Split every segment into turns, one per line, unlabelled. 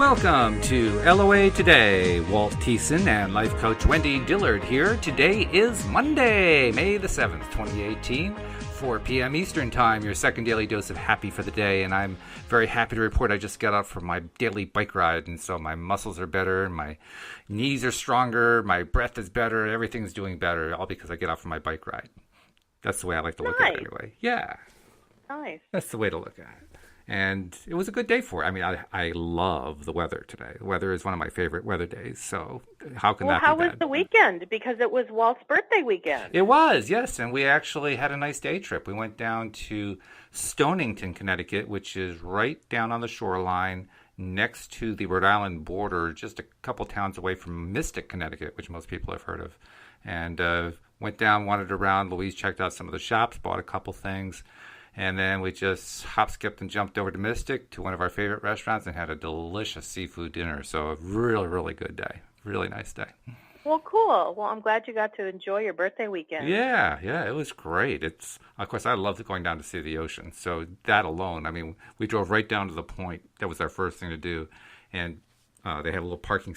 Welcome to LOA Today. Walt Thiessen and life coach Wendy Dillard here. Today is Monday, May the 7th, 2018, 4 p.m. Eastern Time, your second daily dose of happy for the day. And I'm very happy to report I just got out from my daily bike ride, and so my muscles are better, my knees are stronger, my breath is better, everything's doing better, all because I get out from my bike ride. That's the way I like to look at it anyway. Yeah.
Nice.
That's the way to look at it. And it was a good day for it. I mean, I love the weather today. The weather is one of my favorite weather days. So how can that be bad?
How was the weekend? Because it was Walt's birthday weekend.
It was, yes. And we actually had a nice day trip. We went down to Stonington, Connecticut, which is right down on the shoreline next to the Rhode Island border, just a couple towns away from Mystic, Connecticut, which most people have heard of. And went down, wandered around. Louise checked out some of the shops, bought a couple things. And then we just hop, skipped, and jumped over to Mystic to one of our favorite restaurants and had a delicious seafood dinner. So a really, really good day. Really nice day.
Well, cool. Well, I'm glad you got to enjoy your birthday weekend.
Yeah, it was great. Of course, I love going down to see the ocean. So that alone, I mean, we drove right down to the point. That was our first thing to do. And they had a little parking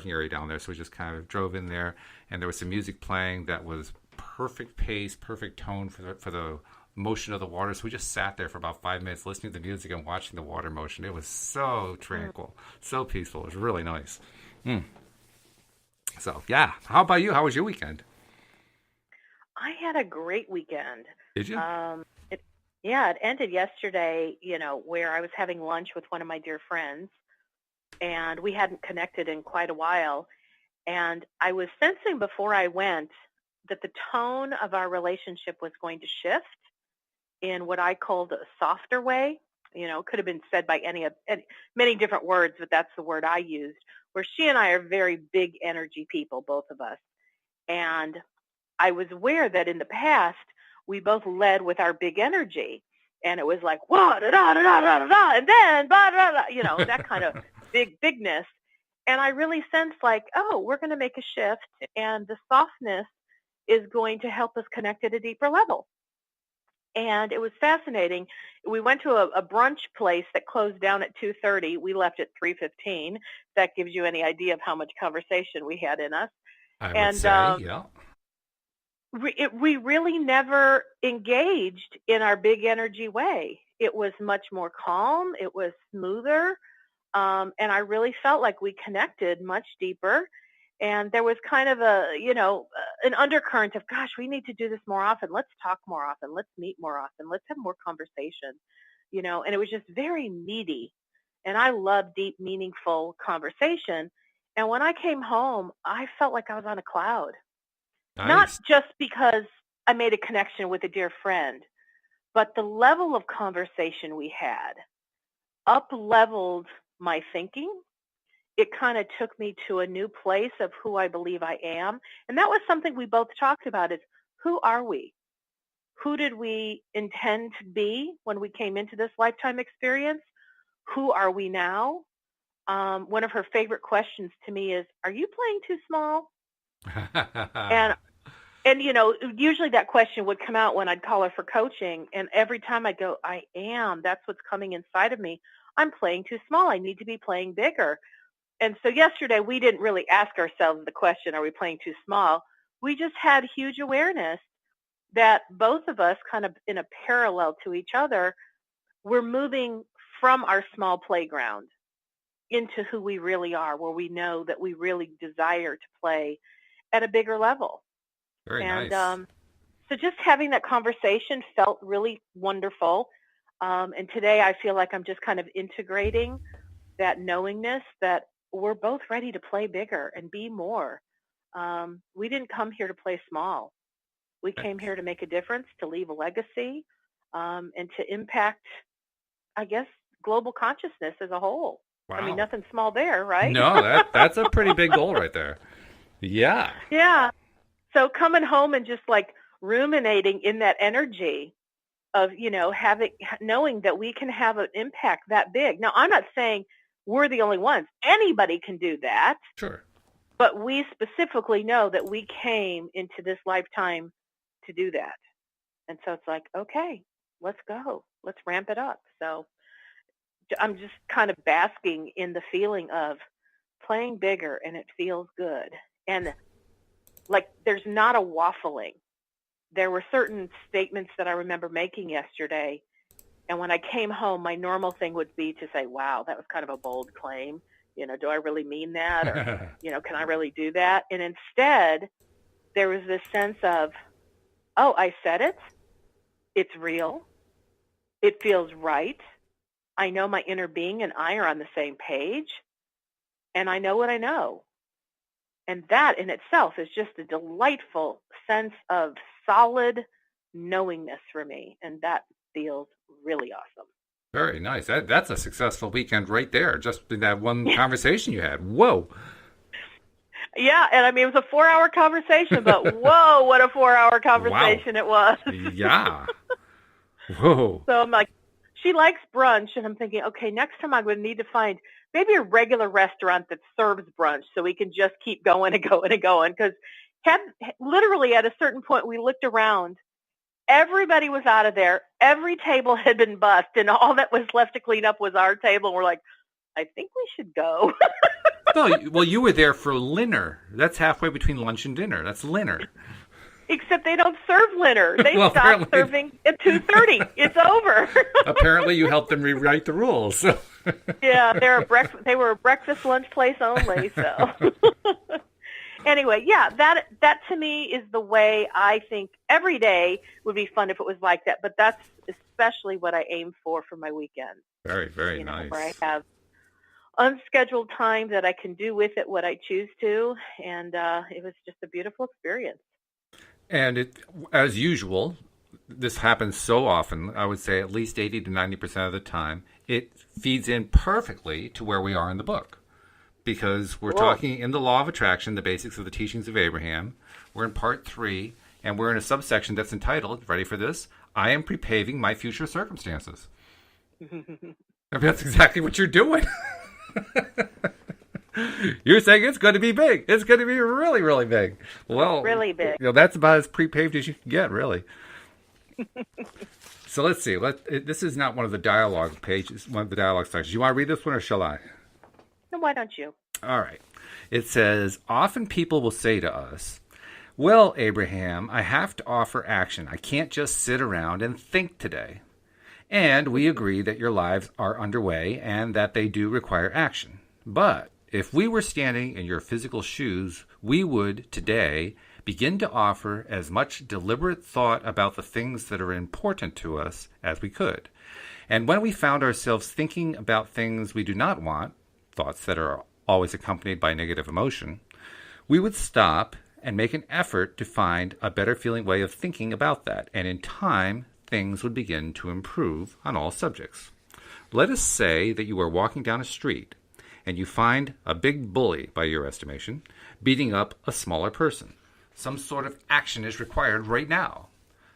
area down there. So we just kind of drove in there. And there was some music playing that was perfect pace, perfect tone for the motion of the water. So we just sat there for about 5 minutes listening to the music and watching the water motion. It was so tranquil, so peaceful. It was really nice. So, yeah. How about you? How was your weekend?
I had a great weekend.
Did you?
It ended yesterday, where I was having lunch with one of my dear friends, and we hadn't connected in quite a while. And I was sensing before I went that the tone of our relationship was going to shift in what I called a softer way. Could have been said by many different words, but that's the word I used, where she and I are very big energy people, both of us. And I was aware that in the past, we both led with our big energy. And it was like, whoa, da da da da da da, and then, ba da da, that kind of bigness. And I really sensed like, oh, we're going to make a shift, and the softness is going to help us connect at a deeper level. And it was fascinating. We went to a brunch place that closed down at 2:30. We left at 3:15. That gives you any idea of how much conversation we had in us.
I would say, yeah.
We really never engaged in our big energy way. It was much more calm. It was smoother. And I really felt like we connected much deeper. And there was kind of an undercurrent of, gosh, we need to do this more often. Let's talk more often. Let's meet more often. Let's have more conversation, and it was just very meaty. And I love deep, meaningful conversation. And when I came home, I felt like I was on a cloud.
Nice.
Not just because I made a connection with a dear friend, but the level of conversation we had up-leveled my thinking. It kind of took me to a new place of who I believe I am. And that was something we both talked about, is who are we? Who did we intend to be when we came into this lifetime experience? Who are we now? One of her favorite questions to me is, are you playing too small? And usually that question would come out when I'd call her for coaching. And every time I'd go, I am. That's what's coming inside of me. I'm playing too small. I need to be playing bigger. And so yesterday, we didn't really ask ourselves the question, are we playing too small? We just had huge awareness that both of us, kind of in a parallel to each other, we're moving from our small playground into who we really are, where we know that we really desire to play at a bigger level.
Very nice.
So just having that conversation felt really wonderful. And today I feel like I'm just kind of integrating that knowingness that we're both ready to play bigger and be more. We didn't come here to play small. We came here to make a difference, to leave a legacy, and to impact, I guess, global consciousness as a whole.
Wow.
I mean, nothing small there, right?
No, that's a pretty big goal right there. Yeah.
Yeah. So coming home and just like ruminating in that energy of, knowing that we can have an impact that big. Now, I'm not saying we're the only ones. Anybody can do that.
Sure.
But we specifically know that we came into this lifetime to do that. And so it's like, okay, let's go. Let's ramp it up. So I'm just kind of basking in the feeling of playing bigger, and it feels good. And like, there's not a waffling. There were certain statements that I remember making yesterday, and when I came home, my normal thing would be to say, wow, that was kind of a bold claim. Do I really mean that? Or, can I really do that? And instead, there was this sense of, oh, I said it. It's real. It feels right. I know my inner being and I are on the same page, and I know what I know. And that in itself is just a delightful sense of solid knowingness for me, and that feels really awesome.
Very nice. That's a successful weekend right there, just in that one conversation you had. Whoa.
Yeah, and I mean, it was a 4-hour conversation, but whoa, what a 4-hour conversation It was.
Yeah. Whoa.
So I'm like, she likes brunch, and I'm thinking, okay, next time I'm going to need to find maybe a regular restaurant that serves brunch so we can just keep going and going and going. Because literally at a certain point, we looked around. Everybody was out of there. Every table had been bussed, and all that was left to clean up was our table. And we're like, I think we should go.
Well, you were there for dinner. That's halfway between lunch and dinner. That's dinner.
Except they don't serve dinner. They stop serving at 2:30. It's over.
Apparently, you helped them rewrite the rules.
Yeah, they were a breakfast lunch place only. So anyway, yeah, that to me is the way I think every day would be fun if it was like that. But that's especially what I aim for my weekend.
Very, very nice.
Where I have unscheduled time that I can do with it what I choose to, and it was just a beautiful experience.
And as usual, this happens so often, I would say at least 80 to 90% of the time, it feeds in perfectly to where we are in the book. Because we're talking in the law of attraction, the basics of the teachings of Abraham. We're in part 3, and we're in a subsection that's entitled, ready for this, I am prepaving my future circumstances. That's exactly what you're doing. You're saying it's going to be big. It's going to be really, really big. Well,
really big.
That's about as prepaved as you can get, really. So let's see. This is not one of the dialogue pages, one of the dialogue sections. You want to read this one, or shall I?
No, why don't you?
All right. It says, often people will say to us, well, Abraham, I have to offer action. I can't just sit around and think today. And we agree that your lives are underway and that they do require action. But if we were standing in your physical shoes, we would, today, begin to offer as much deliberate thought about the things that are important to us as we could. And when we found ourselves thinking about things we do not want, thoughts that are always accompanied by negative emotion, we would stop and make an effort to find a better feeling way of thinking about that. And in time, things would begin to improve on all subjects. Let us say that you are walking down a street and you find a big bully, by your estimation, beating up a smaller person. Some sort of action is required right now.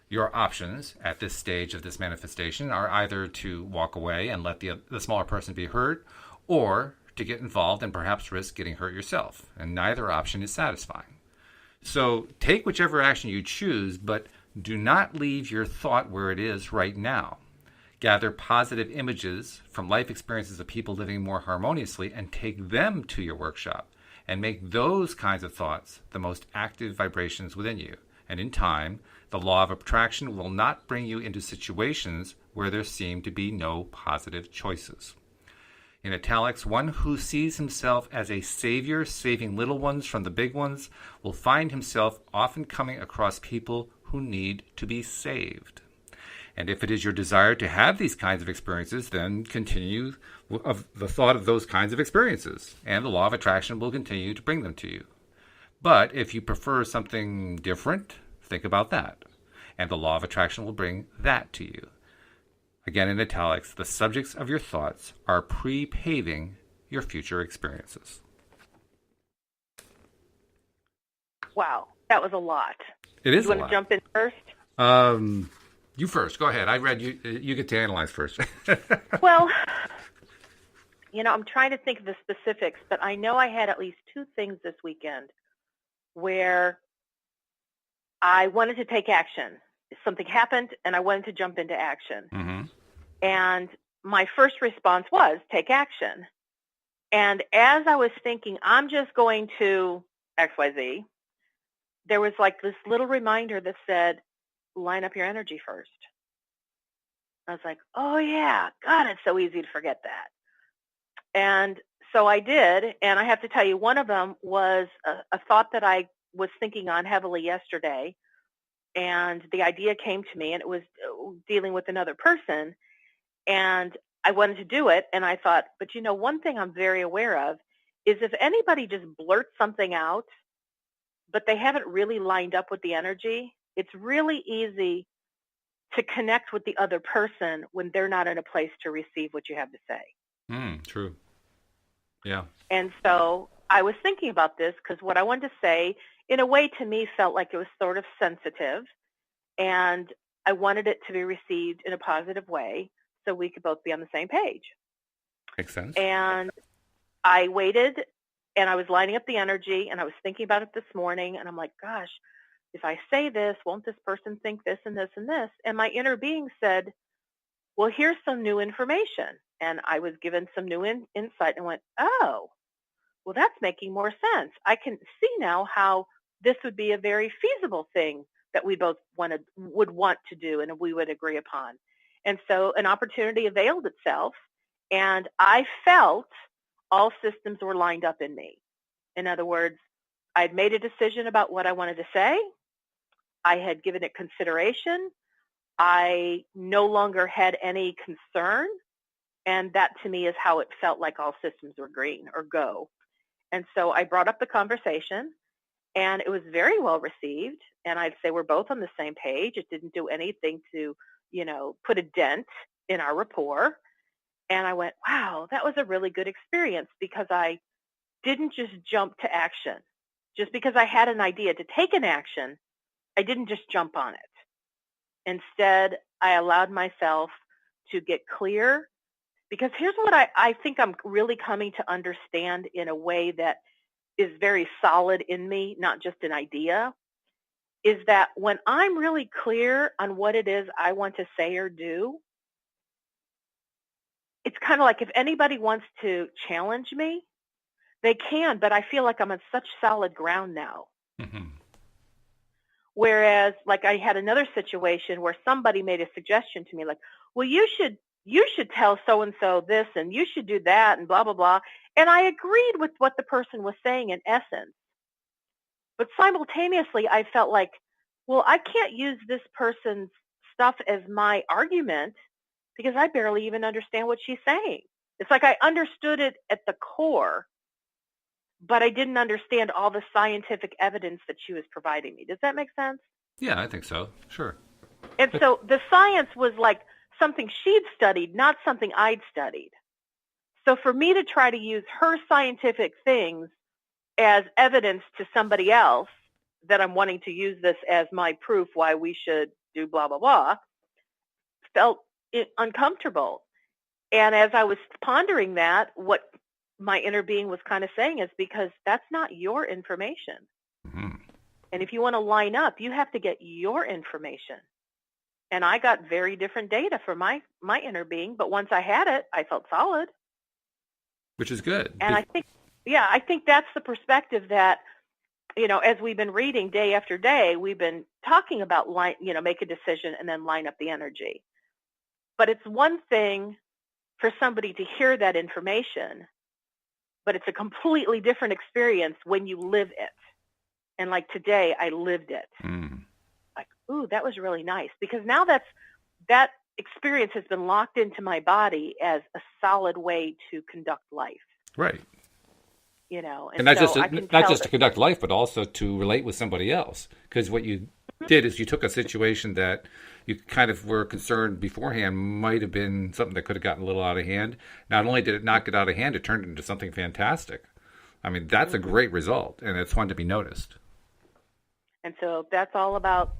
Your options at this stage of this manifestation are either to walk away and let the smaller person be hurt, or to get involved and perhaps risk getting hurt yourself. And neither option is satisfying. So take whichever action you choose, but do not leave your thought where it is right now. Gather positive images from life experiences of people living more harmoniously and take them to your workshop and make those kinds of thoughts the most active vibrations within you. And in time, the law of attraction will not bring you into situations where there seem to be no positive choices. In italics, one who sees himself as a savior saving little ones from the big ones will find himself often coming across people who need to be saved. And if it is your desire to have these kinds of experiences, then continue of the thought of those kinds of experiences, and the law of attraction will continue to bring them to you. But if you prefer something different, think about that, and the law of attraction will bring that to you. Again, in italics, the subjects of your thoughts are prepaving your future experiences.
Wow, that was a lot.
It is a lot.
You want to jump in first?
You first. Go ahead. I read you. You get to analyze first.
Well, I'm trying to think of the specifics, but I know I had at least 2 things this weekend where I wanted to take action. Something happened, and I wanted to jump into action.
Mm-hmm.
And my first response was take action. And as I was thinking, I'm just going to XYZ, there was like this little reminder that said, line up your energy first. I was like, oh yeah, God, it's so easy to forget that. And so I did. And I have to tell you, one of them was a thought that I was thinking on heavily yesterday. And the idea came to me, and it was dealing with another person. And I wanted to do it. And I thought, but you know, one thing I'm very aware of is if anybody just blurts something out, but they haven't really lined up with the energy, it's really easy to connect with the other person when they're not in a place to receive what you have to say.
True. Yeah.
And so I was thinking about this because what I wanted to say, in a way, to me, felt like it was sort of sensitive, and I wanted it to be received in a positive way so we could both be on the same page.
Makes sense.
And I waited, and I was lining up the energy, and I was thinking about it this morning, and I'm like, gosh, if I say this, won't this person think this and this and this? And my inner being said, well, here's some new information. And I was given some new insight and went, oh, well, that's making more sense. I can see now how this would be a very feasible thing that we both would want to do and we would agree upon. And so an opportunity availed itself, and I felt all systems were lined up in me. In other words, I'd made a decision about what I wanted to say. I had given it consideration. I no longer had any concern. And that to me is how it felt like all systems were green or go. And so I brought up the conversation, and it was very well received. And I'd say we're both on the same page. It didn't do anything to, put a dent in our rapport. And I went, wow, that was a really good experience because I didn't just jump to action. Just because I had an idea to take an action, I didn't just jump on it. Instead, I allowed myself to get clear, because here's what I think I'm really coming to understand in a way that is very solid in me, not just an idea, is that when I'm really clear on what it is I want to say or do, it's kind of like if anybody wants to challenge me, they can, but I feel like I'm on such solid ground now.
Mm-hmm.
Whereas, like, I had another situation where somebody made a suggestion to me, like, well, you should tell so-and-so this, and you should do that, and blah, blah, blah. And I agreed with what the person was saying in essence. But simultaneously, I felt like, well, I can't use this person's stuff as my argument because I barely even understand what she's saying. It's like I understood it at the core, but I didn't understand all the scientific evidence that she was providing me. Does that make sense?
Yeah, I think so. Sure.
And so the science was like something she'd studied, not something I'd studied. So for me to try to use her scientific things as evidence to somebody else that I'm wanting to use this as my proof why we should do blah, blah, blah, felt uncomfortable. And as I was pondering that, what my inner being was kind of saying is because that's not your information.
Mm-hmm.
And if you want to line up, you have to get your information. And I got very different data for my inner being, but once I had it, I felt solid.
Which is good.
And I think that's the perspective that, as we've been reading day after day, we've been talking about, make a decision and then line up the energy. But it's one thing for somebody to hear that information, but it's a completely different experience when you live it. And like today, I lived it.
Mm.
Like, ooh, that was really nice. Because now that experience has been locked into my body as a solid way to conduct life.
Right.
And
not
so
just to conduct life, but also to relate with somebody else. Because what you did is you took a situation that you kind of were concerned beforehand might have been something that could have gotten a little out of hand. Not only did it not get out of hand, it turned into something fantastic. I mean, that's a great result, and it's one to be noticed.
And so that's all about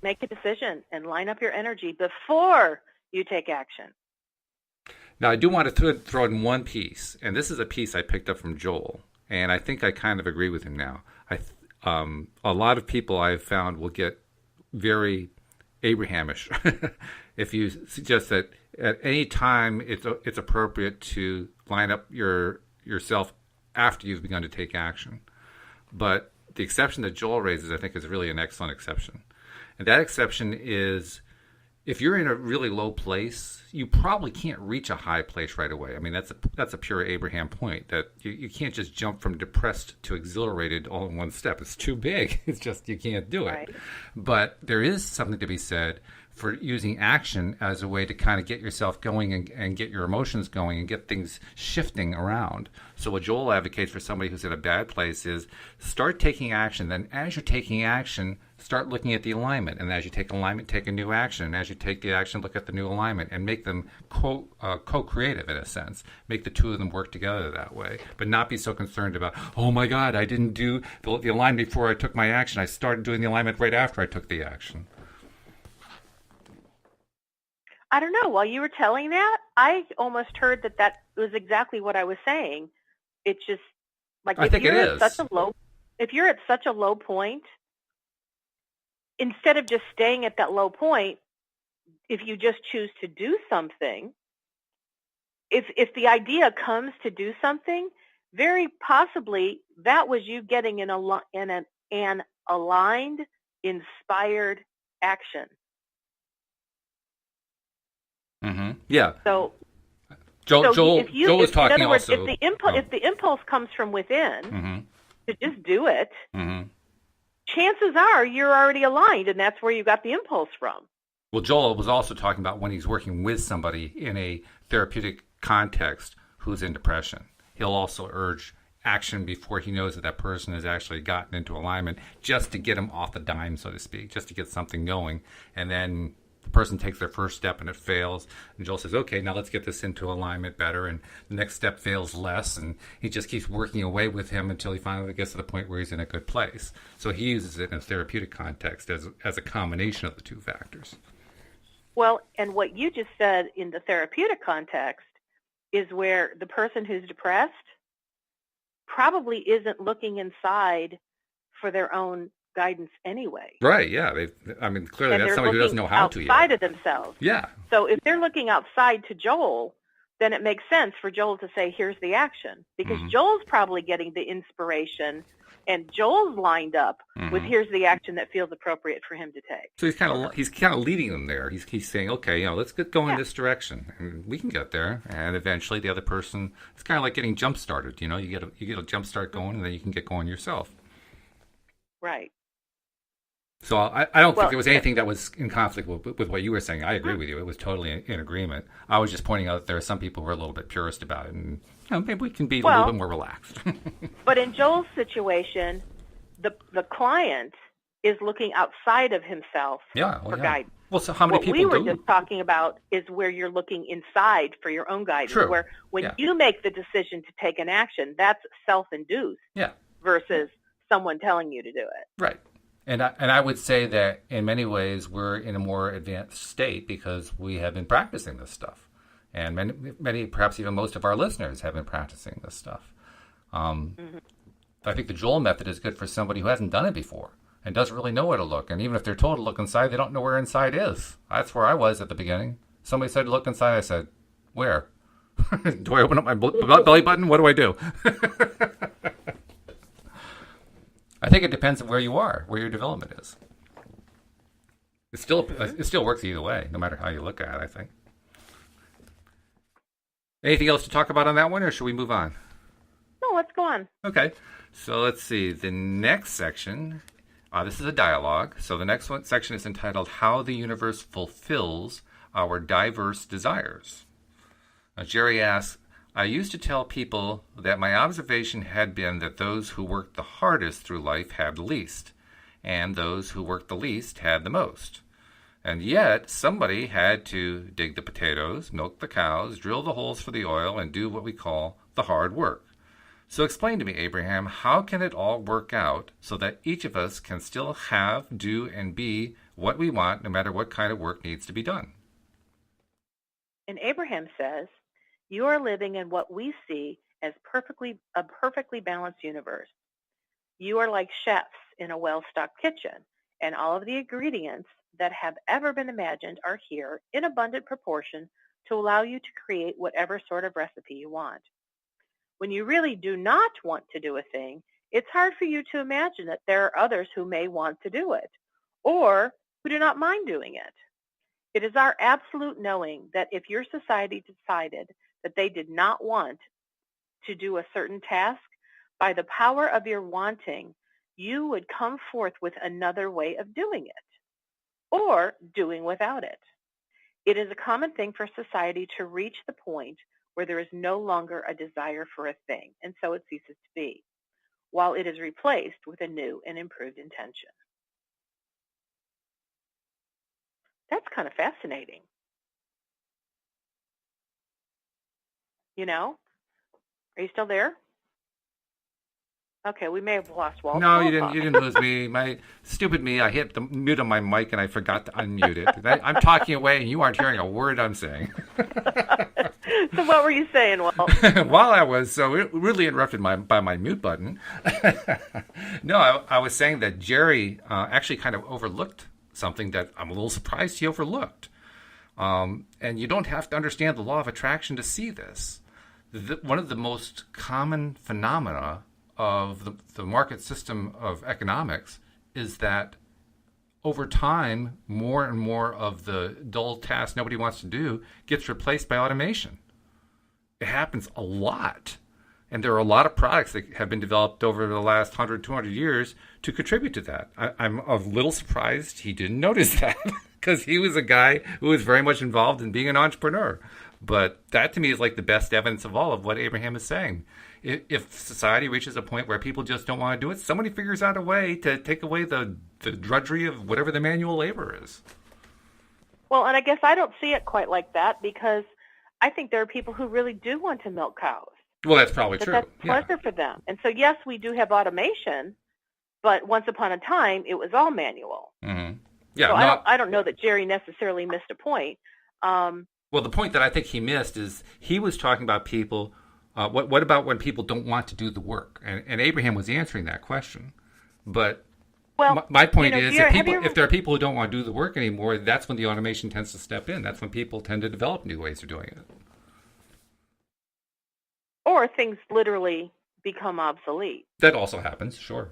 make a decision and line up your energy before you take action.
Now, I do want to throw in one piece, and this is a piece I picked up from Joel, and I think I kind of agree with him now. A lot of people I've found will get very Abrahamish if you suggest that at any time it's appropriate to line up yourself after you've begun to take action. But the exception that Joel raises, I think, is really an excellent exception. And that exception is if you're in a really low place, you probably can't reach a high place right away. I mean, that's a pure Abraham point, that you can't just jump from depressed to exhilarated all in one step. It's too big. It's just you can't do it. Right. But there is something to be said for using action as a way to kind of get yourself going and get your emotions going and get things shifting around. So what Joel advocates for somebody who's in a bad place is start taking action. Then as you're taking action, start looking at the alignment. And as you take alignment, take a new action. And as you take the action, look at the new alignment and make them co-creative in a sense. Make the two of them work together that way. But not be so concerned about, oh my God, I didn't do the alignment before I took my action. I started doing the alignment right after I took the action.
I don't know. While you were telling that, I almost heard that was exactly what I was saying. It's just like if you're at such a low point, instead of just staying at that low point, if you just choose to do something, if the idea comes to do something, very possibly that was you getting an aligned, inspired action.
Mm-hmm. Yeah.
So
Joel was talking
in other words,
also.
If the impulse comes from within
mm-hmm.
to just do it,
mm-hmm.
chances are you're already aligned, and that's where you got the impulse from.
Well, Joel was also talking about when he's working with somebody in a therapeutic context who's in depression. He'll also urge action before he knows that person has actually gotten into alignment, just to get him off the dime, so to speak, just to get something going, and then the person takes their first step and it fails, and Joel says, okay, now let's get this into alignment better, and the next step fails less, and he just keeps working away with him until he finally gets to the point where he's in a good place. So he uses it in a therapeutic context as a combination of the two factors.
Well, and what you just said in the therapeutic context is where the person who's depressed probably isn't looking inside for their own guidance anyway.
Right, yeah. Clearly that's somebody who doesn't know how to yet.
Outside of themselves.
Yeah.
So if they're looking outside to Joel, then it makes sense for Joel to say, here's the action. Because
mm-hmm.
Joel's probably getting the inspiration, and Joel's lined up
mm-hmm.
with here's the action that feels appropriate for him to take.
So he's kind of leading them there. He's saying, okay, let's get going in this direction, and we can get there. And eventually, the other person, it's kind of like getting jump started. You get a jump start going, and then you can get going yourself.
Right.
So I don't think there was anything that was in conflict with what you were saying. I agree with you. It was totally in agreement. I was just pointing out that there are some people who are a little bit purist about it, and maybe we can be a little bit more relaxed.
But in Joel's situation, the client is looking outside of himself for guidance.
Well, so how many people do?
What we were just talking about is where you're looking inside for your own guidance.
True.
Where when you make the decision to take an action, that's self-induced versus someone telling you to do it.
Right. And I would say that in many ways we're in a more advanced state because we have been practicing this stuff. And many, perhaps even most of our listeners have been practicing this stuff.
Mm-hmm.
I think the Joel method is good for somebody who hasn't done it before and doesn't really know where to look. And even if they're told to look inside, they don't know where inside is. That's where I was at the beginning. Somebody said to look inside. I said, where? Do I open up my belly button? What do I do? I think it depends on where you are, where your development is. It still works either way, no matter how you look at it, I think. Anything else to talk about on that one, or should we move on?
No, let's go on.
Okay. So let's see. The next section, this is a dialogue. So the next section is entitled How the Universe Fulfills Our Diverse Desires. Jerry asks, I used to tell people that my observation had been that those who worked the hardest through life had the least, and those who worked the least had the most. And yet, somebody had to dig the potatoes, milk the cows, drill the holes for the oil, and do what we call the hard work. So explain to me, Abraham, how can it all work out so that each of us can still have, do, and be what we want, no matter what kind of work needs to be done?
And Abraham says, you are living in what we see as a perfectly balanced universe. You are like chefs in a well-stocked kitchen, and all of the ingredients that have ever been imagined are here in abundant proportion to allow you to create whatever sort of recipe you want. When you really do not want to do a thing, it's hard for you to imagine that there are others who may want to do it or who do not mind doing it. It is our absolute knowing that if your society decided that they did not want to do a certain task, by the power of your wanting, you would come forth with another way of doing it or doing without it. It is a common thing for society to reach the point where there is no longer a desire for a thing, and so it ceases to be, while it is replaced with a new and improved intention. That's kind of fascinating. You know? Are you still there? Okay, we may have lost Walt.
No, you didn't lose me. My stupid me. I hit the mute on my mic and I forgot to unmute it. I'm talking away and you aren't hearing a word I'm saying.
So what were you saying, Walt?
While I was so really interrupted by my mute button. No, I was saying that Jerry actually kind of overlooked something that I'm a little surprised he overlooked. And you don't have to understand the law of attraction to see this. One of the most common phenomena of the market system of economics is that over time, more and more of the dull tasks nobody wants to do gets replaced by automation. It happens a lot. And there are a lot of products that have been developed over the last 100, 200 years to contribute to that. I'm a little surprised he didn't notice that because he was a guy who was very much involved in being an entrepreneur. But that to me is like the best evidence of all of what Abraham is saying. If society reaches a point where people just don't want to do it, somebody figures out a way to take away the drudgery of whatever the manual labor is.
Well, and I guess I don't see it quite like that because I think there are people who really do want to milk cows.
Well, that's probably true.
That's pleasure for them. And so, yes, we do have automation, but once upon a time, it was all manual.
Mm-hmm. Yeah,
so I don't know that Jerry necessarily missed a point.
Well, the point that I think he missed is he was talking about people. What about when people don't want to do the work? And Abraham was answering that question. But my point is, if there are people who don't want to do the work anymore, that's when the automation tends to step in. That's when people tend to develop new ways of doing it.
Or things literally become obsolete.
That also happens, sure.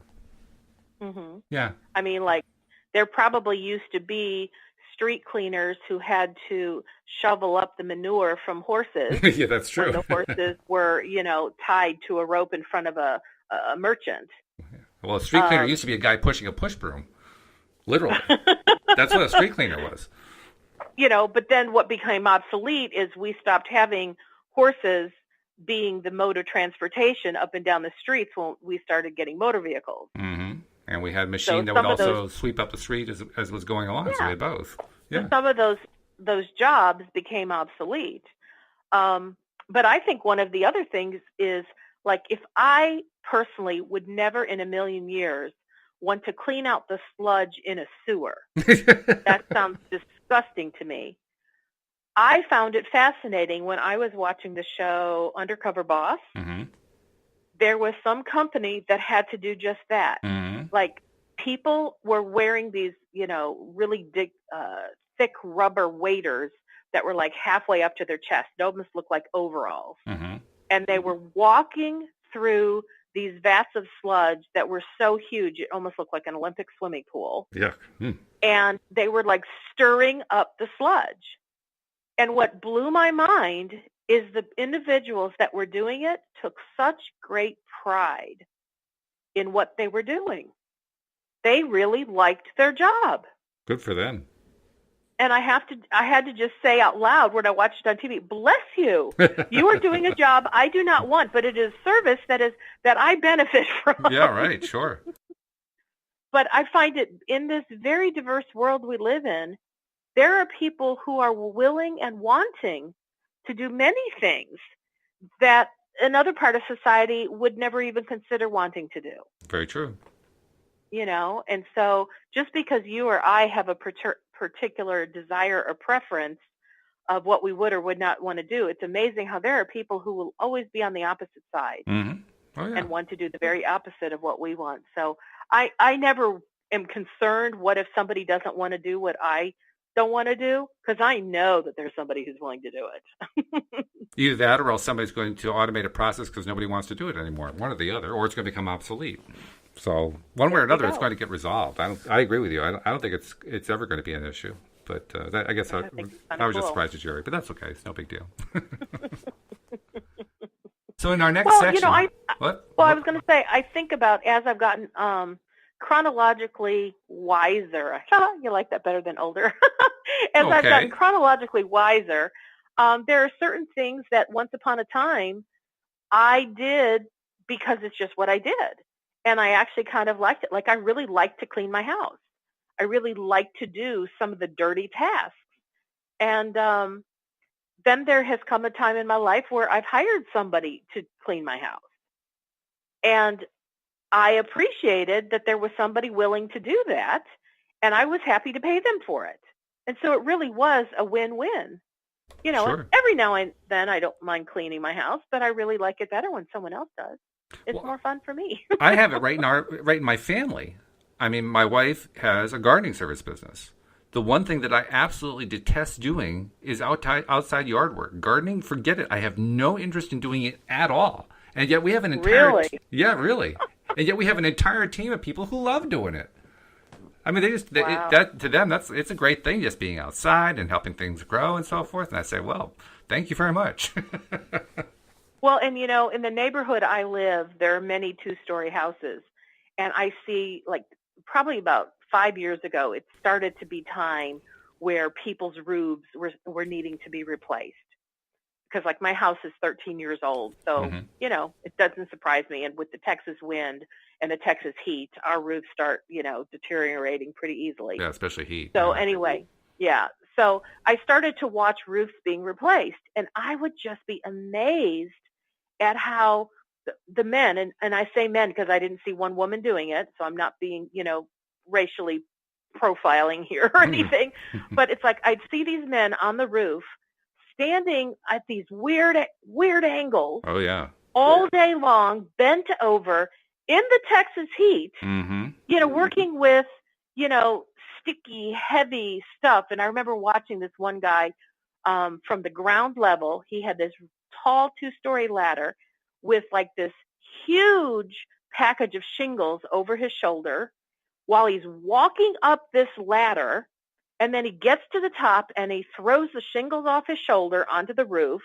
Mm-hmm.
Yeah.
I mean, like, there probably used to be street cleaners who had to shovel up the manure from horses.
Yeah, that's true.
When the horses were, tied to a rope in front of a merchant.
Well, a street cleaner used to be a guy pushing a push broom. Literally. That's what a street cleaner was.
But then what became obsolete is we stopped having horses being the mode of transportation up and down the streets when we started getting motor vehicles.
Mm-hmm. And we had a machine that would also sweep up the street as was going along. Yeah. So we had both. Yeah.
So some of those jobs became obsolete. But I think one of the other things is, like, if I personally would never in a million years want to clean out the sludge in a sewer. That sounds disgusting to me. I found it fascinating when I was watching the show Undercover Boss.
Mm-hmm.
There was some company that had to do just that.
Mm-hmm.
Like, people were wearing these, really thick rubber waders that were like halfway up to their chest. They almost looked like overalls.
Mm-hmm.
And they were walking through these vats of sludge that were so huge, it almost looked like an Olympic swimming pool.
Yeah. Mm.
And they were like stirring up the sludge. And what blew my mind is the individuals that were doing it took such great pride in what they were doing. They really liked their job.
Good for them.
And I had to just say out loud when I watched it on TV, bless you. You are doing a job I do not want, but it is service that I benefit from.
Yeah, right, sure.
But I find it in this very diverse world we live in, there are people who are willing and wanting to do many things that another part of society would never even consider wanting to do.
Very true.
And so just because you or I have a particular desire or preference of what we would or would not want to do, it's amazing how there are people who will always be on the opposite side.
Mm-hmm. Oh, yeah.
And want to do the very opposite of what we want. So I never am concerned what if somebody doesn't want to do what I don't want to do, because I know that there's somebody who's willing to do it.
Either that, or else somebody's going to automate a process because nobody wants to do it anymore. One or the other, or it's going to become obsolete. So one way or another, it's going to get resolved. I agree with you. I don't think it's ever going to be an issue. But I guess I was just surprised at Jerry. But that's okay. It's no big deal. So in our next section, what?
Well, I was going to say, I think about as I've gotten chronologically wiser. You like that better than older. As I've gotten chronologically wiser, there are certain things that once upon a time I did because it's just what I did. And I actually kind of liked it. Like, I really like to clean my house. I really like to do some of the dirty tasks. And then there has come a time in my life where I've hired somebody to clean my house. And I appreciated that there was somebody willing to do that, and I was happy to pay them for it. And so it really was a win-win. You know,
Sure.
Every now and then I don't mind cleaning my house, but I really like it better when someone else does. It's more fun for me.
I have it right in my family. I mean, my wife has a gardening service business. The one thing that I absolutely detest doing is outside yard work. Gardening, forget it. I have no interest in doing it at all. And yet we have an entire really. And yet we have an entire team of people who love doing it. I mean, to them, it's a great thing, just being outside and helping things grow and so forth. And I say, well, thank you very much.
Well, and you know, in the neighborhood I live, there are many two-story houses, and I see, like, probably about 5 years ago, it started to be time where people's roofs were needing to be replaced. Because, like, my house is 13 years old, so, you know, it doesn't surprise me. And with the Texas wind and the Texas heat, our roofs start, you know, deteriorating pretty easily.
Yeah, especially heat.
So anyway, so I started to watch roofs being replaced, and I would just be amazed at how the men, and I say men because I didn't see one woman doing it, so I'm not being, you know, racially profiling here or anything, but it's like I'd see these men on the roof standing at these weird angles.
Oh, yeah.
All day long, bent over in the Texas heat, you know, working with, you know, sticky, heavy stuff. And I remember watching this one guy from the ground level. He had this tall 2-story ladder with like this huge package of shingles over his shoulder while he's walking up this ladder. And then he gets to the top and he throws the shingles off his shoulder onto the roof.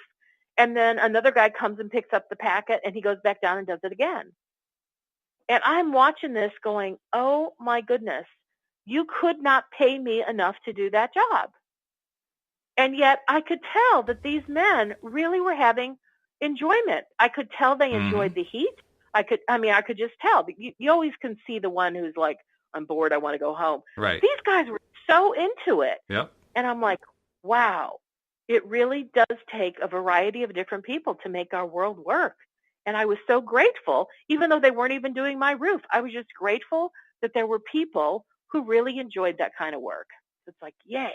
And then another guy comes and picks up the packet and he goes back down and does it again. And I'm watching this going, oh my goodness, you could not pay me enough to do that job. And yet I could tell that these men really were having enjoyment. I could tell they enjoyed the heat. I could just tell. You always can see the one who's like, I'm bored, I want to go home.
Right.
These guys were so into it.
Yep.
And I'm like, wow, it really does take a variety of different people to make our world work. And I was so grateful, even though they weren't even doing my roof. I was just grateful that there were people who really enjoyed that kind of work. It's like, yay.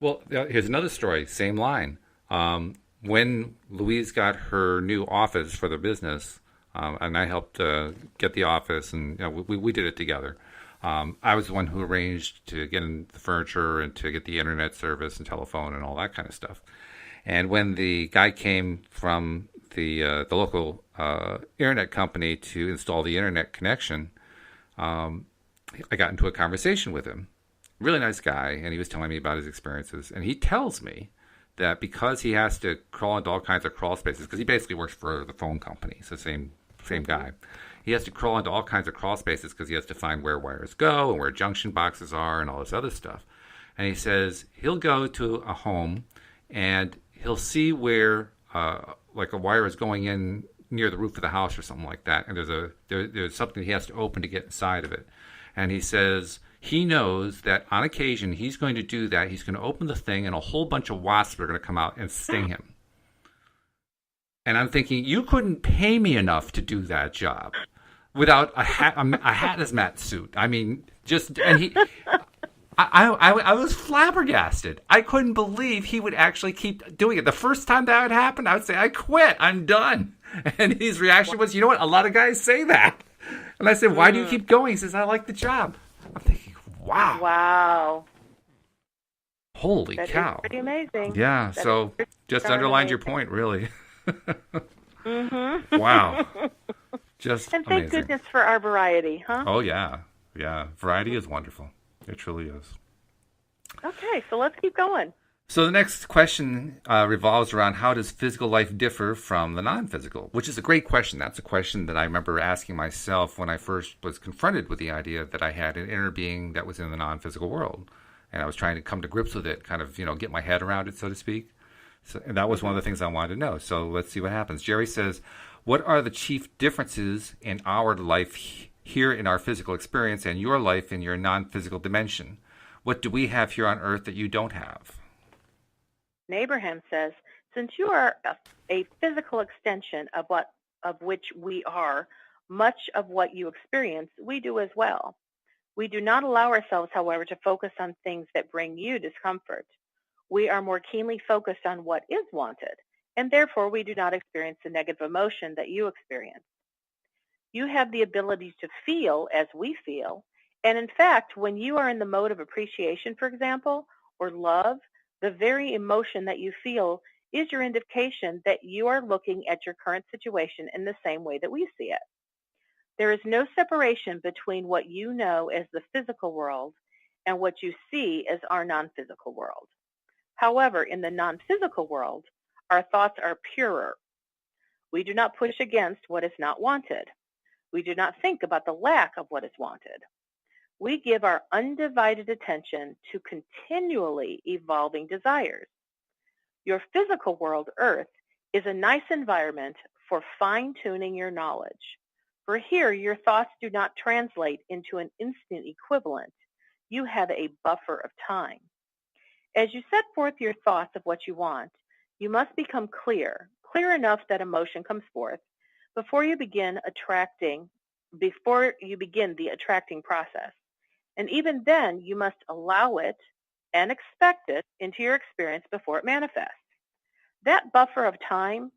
Well, here's another story, same line. When Louise got her new office for the business, and I helped get the office, and you know, we did it together. I was the one who arranged to get in the furniture and to get the internet service and telephone and all that kind of stuff. And when the guy came from the local internet company to install the internet connection, I got into a conversation with him. Really nice guy, and he was telling me about his experiences. And he tells me that because he has to crawl into all kinds of crawl spaces, because he basically works for the phone company, it's the same guy. He has to crawl into all kinds of crawl spaces because he has to find where wires go and where junction boxes are and all this other stuff. And he says he'll go to a home and he'll see where like a wire is going in near the roof of the house or something like that. And there's something he has to open to get inside of it. And he says he knows that on occasion he's going to do that. He's going to open the thing and a whole bunch of wasps are going to come out and sting him. And I'm thinking, you couldn't pay me enough to do that job without a hazmat suit. I mean, I was flabbergasted. I couldn't believe he would actually keep doing it. The first time that would happen, I would say, I quit. I'm done. And his reaction was, you know what? A lot of guys say that. And I said, why do you keep going? He says, I like the job. I'm thinking, wow.
Wow.
Holy
That
cow.
is pretty amazing.
Yeah,
That
so
is
just
darn
underlined your
amazing.
point, really.
Mm-hmm.
Wow. Just
And thank
amazing.
goodness for our variety, huh?
Oh, yeah. Yeah. Variety is wonderful. It truly is.
Okay, so let's keep going.
So the next question revolves around how does physical life differ from the non-physical, which is a great question. That's a question that I remember asking myself when I first was confronted with the idea that I had an inner being that was in the non-physical world. And I was trying to come to grips with it, kind of, get my head around it, so to speak. So, and that was one of the things I wanted to know. So let's see what happens. Jerry says, what are the chief differences in our life here in our physical experience and your life in your non-physical dimension? What do we have here on Earth that you don't have?
Abraham says, since you are a physical extension of which we are, much of what you experience, we do as well. We do not allow ourselves, however, to focus on things that bring you discomfort. We are more keenly focused on what is wanted, and therefore we do not experience the negative emotion that you experience. You have the ability to feel as we feel, and in fact, when you are in the mode of appreciation, for example, or love, the very emotion that you feel is your indication that you are looking at your current situation in the same way that we see it. There is no separation between what you know as the physical world and what you see as our non-physical world. However, in the non-physical world, our thoughts are purer. We do not push against what is not wanted. We do not think about the lack of what is wanted. We give our undivided attention to continually evolving desires. Your physical world, Earth, is a nice environment for fine-tuning your knowledge. For here, your thoughts do not translate into an instant equivalent. You have a buffer of time. As you set forth your thoughts of what you want, you must become clear enough that emotion comes forth before you begin the attracting process. And even then, you must allow it and expect it into your experience before it manifests. That buffer of time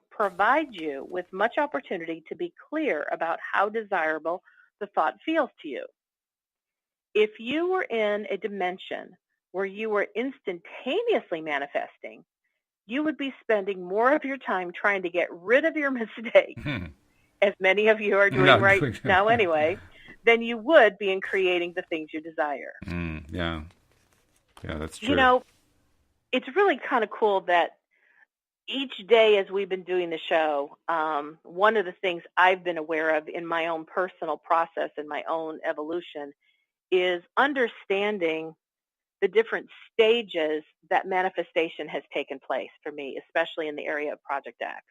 provides you with much opportunity to be clear about how desirable the thought feels to you. If you were in a dimension where you were instantaneously manifesting, you would be spending more of your time trying to get rid of your mistakes, as many of you are doing now anyway, than you would be in creating the things you desire.
Yeah, that's true.
It's really kind of cool that each day as we've been doing the show, one of the things I've been aware of in my own personal process and my own evolution is understanding the different stages that manifestation has taken place for me, especially in the area of Project X.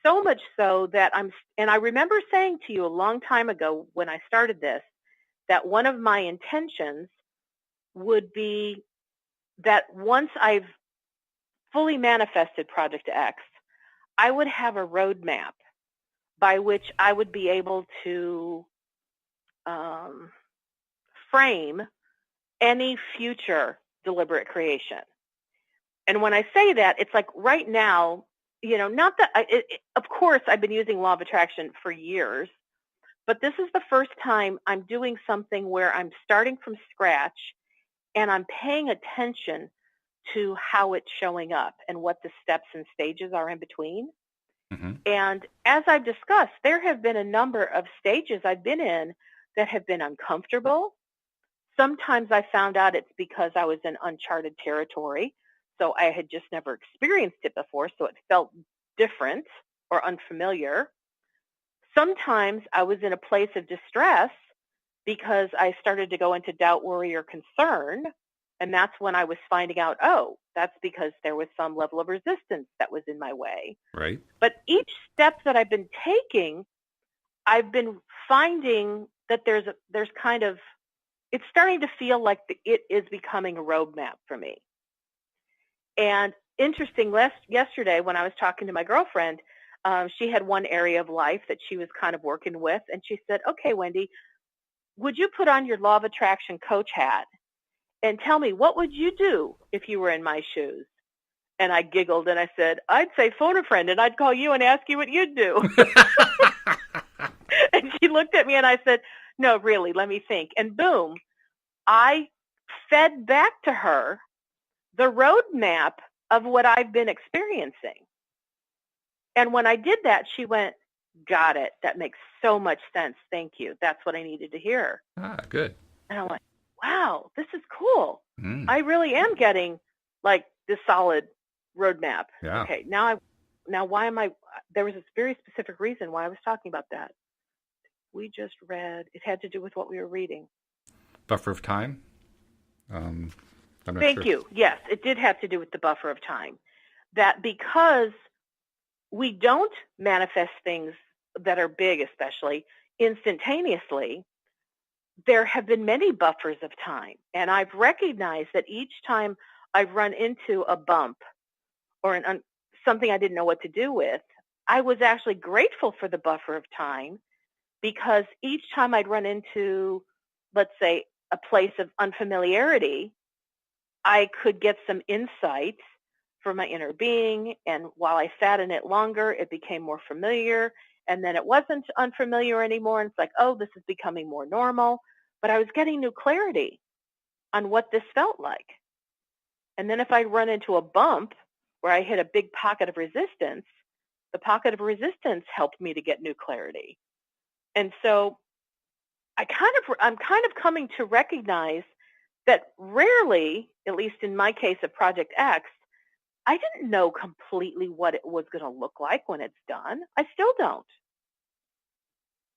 So much so that I remember saying to you a long time ago when I started this, that one of my intentions would be that once I've fully manifested Project X, I would have a roadmap by which I would be able to frame any future deliberate creation. And when I say that, it's like right now, not that, of course, I've been using law of attraction for years, but this is the first time I'm doing something where I'm starting from scratch and I'm paying attention to how it's showing up and what the steps and stages are in between. And as I've discussed, there have been a number of stages I've been in that have been uncomfortable. Sometimes I found out it's because I was in uncharted territory, so I had just never experienced it before, so it felt different or unfamiliar. Sometimes I was in a place of distress because I started to go into doubt, worry, or concern, and that's when I was finding out, that's because there was some level of resistance that was in my way.
Right.
But each step that I've been taking, I've been finding that there's kind of, it's starting to feel like it is becoming a roadmap for me. And interesting, yesterday when I was talking to my girlfriend, she had one area of life that she was kind of working with, and she said, okay, Wendy, would you put on your law of attraction coach hat and tell me, what would you do if you were in my shoes? And I giggled and I said, I'd say phone a friend and I'd call you and ask you what you'd do. And she looked at me and I said, no, really, let me think. And boom, I fed back to her the roadmap of what I've been experiencing. And when I did that, she went, got it. That makes so much sense. Thank you. That's what I needed to hear.
Good.
And I'm like, wow, this is cool. I really am getting like this solid roadmap.
Yeah.
Okay, now why am I, there was a very specific reason why I was talking about that. We just read, it had to do with what we were reading.
Buffer of time?
Thank you. Yes, it did have to do with the buffer of time. That because we don't manifest things that are big, especially instantaneously, there have been many buffers of time. And I've recognized that each time I've run into a bump or something I didn't know what to do with, I was actually grateful for the buffer of time, because each time I'd run into, let's say, a place of unfamiliarity, I could get some insight from my inner being. And while I sat in it longer, it became more familiar. And then it wasn't unfamiliar anymore. And it's like, oh, this is becoming more normal. But I was getting new clarity on what this felt like. And then if I run into a bump where I hit a big pocket of resistance, the pocket of resistance helped me to get new clarity. And so I'm kind of coming to recognize that rarely, at least in my case of Project X, I didn't know completely what it was going to look like when it's done. I still don't.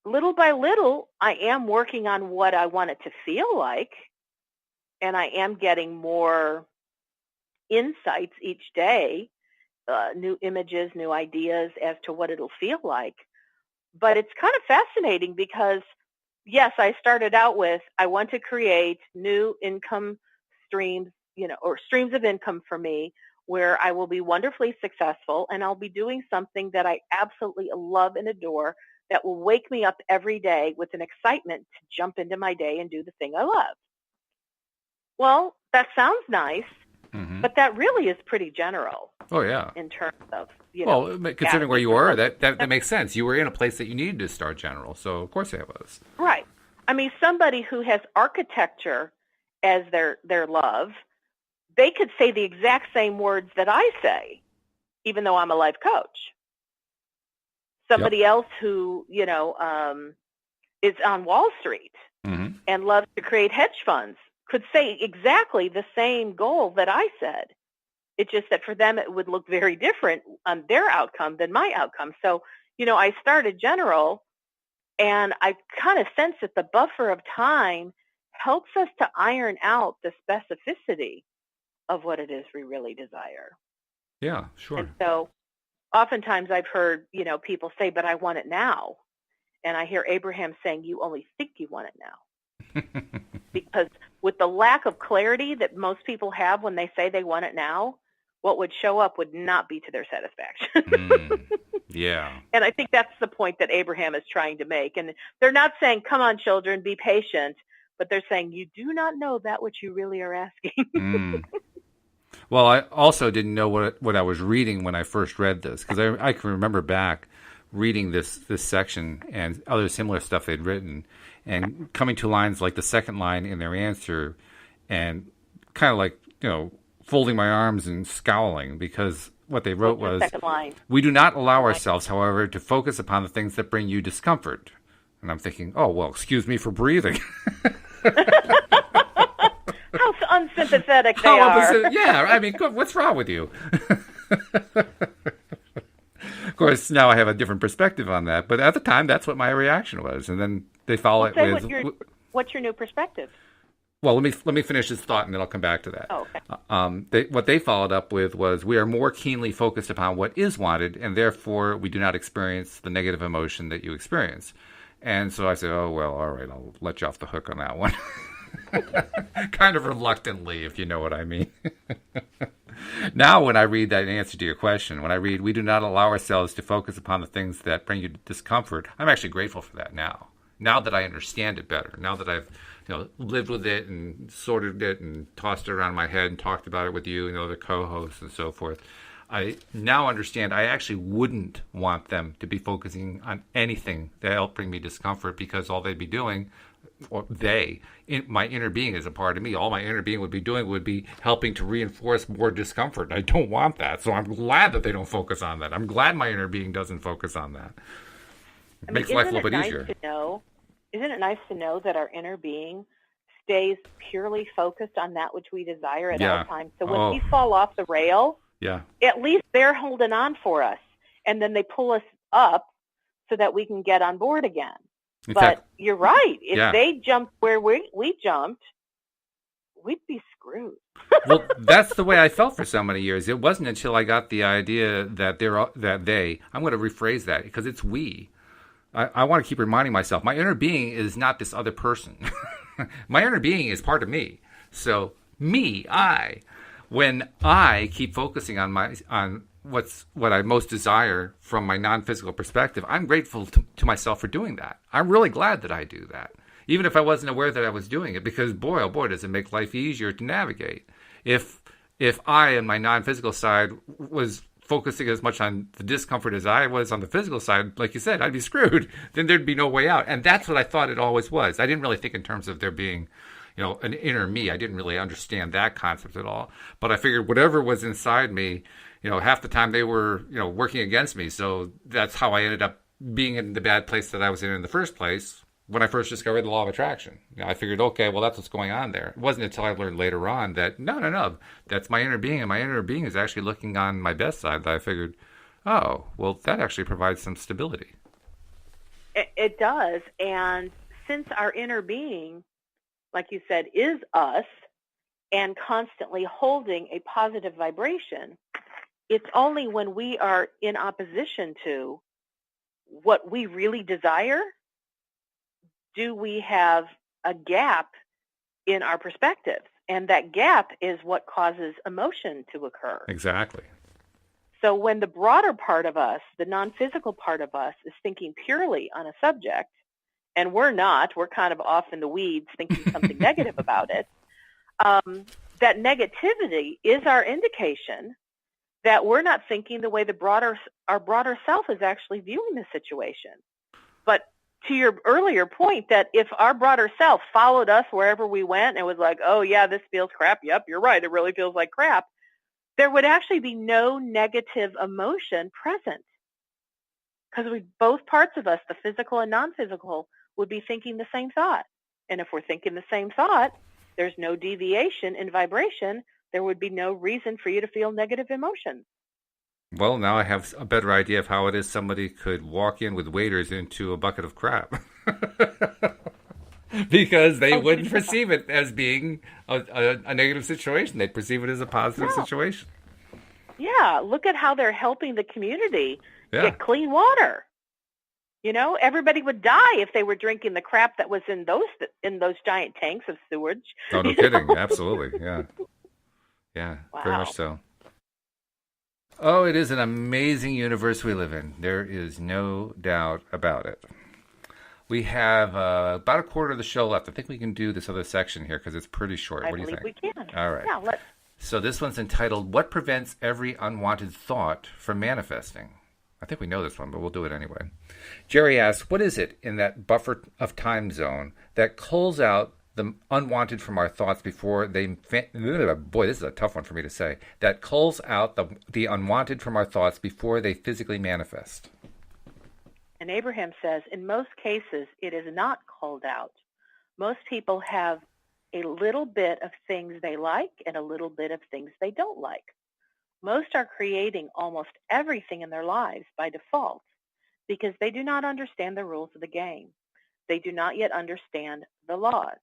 Little by little, I am working on what I want it to feel like, and I am getting more insights each day, new images, new ideas as to what it'll feel like. But it's kind of fascinating because, yes, I started out with, I want to create new income streams, or streams of income for me where I will be wonderfully successful, and I'll be doing something that I absolutely love and adore that will wake me up every day with an excitement to jump into my day and do the thing I love. Well, that sounds nice, but that really is pretty general.
Oh, yeah.
In terms of,
well, considering where you were, that makes sense. You were in a place that you needed to start general, so of course it was.
Right. I mean, somebody who has architecture as their love, they could say the exact same words that I say, even though I'm a life coach. Somebody else who, is on Wall Street and loves to create hedge funds could say exactly the same goal that I said. It's just that for them, it would look very different on their outcome than my outcome. So, I started general, and I kind of sense that the buffer of time helps us to iron out the specificity of what it is we really desire.
Yeah, sure.
And so oftentimes I've heard, people say, but I want it now. And I hear Abraham saying, you only think you want it now. Because with the lack of clarity that most people have when they say they want it now, what would show up would not be to their satisfaction.
Yeah.
And I think that's the point that Abraham is trying to make. And they're not saying, come on, children, be patient. But they're saying, you do not know that which you really are asking.
Well, I also didn't know what I was reading when I first read this, because I can remember back reading this section and other similar stuff they'd written, and coming to lines like the second line in their answer, and kind of like, folding my arms and scowling, because what they wrote was, we do not allow ourselves, however, to focus upon the things that bring you discomfort. And I'm thinking, oh, well, excuse me for breathing.
How unsympathetic they are.
Yeah, I mean, what's wrong with you? Of course, now I have a different perspective on that, but at the time, that's what my reaction was. And then they follow it with...
What's your new perspective?
Well, let me finish this thought, and then I'll come back to that.
Oh, okay.
What they followed up with was, we are more keenly focused upon what is wanted, and therefore we do not experience the negative emotion that you experience. And so I said, oh, well, all right, I'll let you off the hook on that one. Kind of reluctantly, if you know what I mean. Now, when I read that in answer to your question, when I read, we do not allow ourselves to focus upon the things that bring you discomfort, I'm actually grateful for that now. Now that I understand it better, now that I've lived with it and sorted it and tossed it around my head and talked about it with you and other co-hosts and so forth, I now understand I actually wouldn't want them to be focusing on anything that'll bring me discomfort, because all they'd be doing, or my inner being is a part of me. All my inner being would be doing would be helping to reinforce more discomfort. I don't want that. So I'm glad that they don't focus on that. I'm glad my inner being doesn't focus on that. It makes life a little bit easier.
Isn't it nice to know that our inner being stays purely focused on that which we desire at all times? So when we fall off the rail, at least they're holding on for us. And then they pull us up so that we can get on board again. But fact, you're right. If they jumped where we jumped, we'd be screwed.
Well, that's the way I felt for so many years. It wasn't until I got the idea that I'm going to rephrase that because it's we. I want to keep reminding myself, my inner being is not this other person. My inner being is part of me. So when I keep focusing on what I most desire from my non-physical perspective, I'm grateful to myself for doing that. I'm really glad that I do that, even if I wasn't aware that I was doing it, because boy, oh boy, does it make life easier to navigate. If I, in my non-physical side, was focusing as much on the discomfort as I was on the physical side, like you said, I'd be screwed. Then there'd be no way out. And that's what I thought it always was. I didn't really think in terms of there being, an inner me. I didn't really understand that concept at all. But I figured whatever was inside me, half the time they were, working against me. So that's how I ended up being in the bad place that I was in the first place when I first discovered the law of attraction. I figured, okay, well, that's what's going on there. It wasn't until I learned later on that, no, that's my inner being, and my inner being is actually looking on my best side, that I figured, oh, well, that actually provides some stability.
It does, and since our inner being, like you said, is us and constantly holding a positive vibration, it's only when we are in opposition to what we really desire do we have a gap in our perspectives. And that gap is what causes emotion to occur.
Exactly.
So when the broader part of us, the non-physical part of us, is thinking purely on a subject, and we're not, we're kind of off in the weeds thinking something negative about it, that negativity is our indication that we're not thinking the way our broader self is actually viewing the situation. But to your earlier point, that if our broader self followed us wherever we went and was like, oh, yeah, this feels crap. Yep, you're right. It really feels like crap. There would actually be no negative emotion present because both parts of us, the physical and non-physical, would be thinking the same thought. And if we're thinking the same thought, there's no deviation in vibration. There would be no reason for you to feel negative emotions.
Well, now I have a better idea of how it is somebody could walk in with waiters into a bucket of crap. Because they wouldn't perceive it as being a negative situation. They'd perceive it as a positive situation.
Yeah, look at how they're helping the community get clean water. Everybody would die if they were drinking the crap that was in those giant tanks of sewage.
Oh, no kidding. Absolutely, yeah. Yeah, wow. Very much so. Oh, it is an amazing universe we live in. There is no doubt about it. We have about a quarter of the show left. I think we can do this other section here because it's pretty short. What do you think?
We can.
All right.
Yeah, let's.
So this one's entitled, What Prevents Every Unwanted Thought from Manifesting? I think we know this one, but we'll do it anyway. Jerry asks, what is it in that buffer of time zone that culls out the unwanted from our thoughts before they... Boy, this is a tough one for me to say. That culls out the unwanted from our thoughts before they physically manifest.
And Abraham says, in most cases, it is not culled out. Most people have a little bit of things they like and a little bit of things they don't like. Most are creating almost everything in their lives by default because they do not understand the rules of the game. They do not yet understand the laws.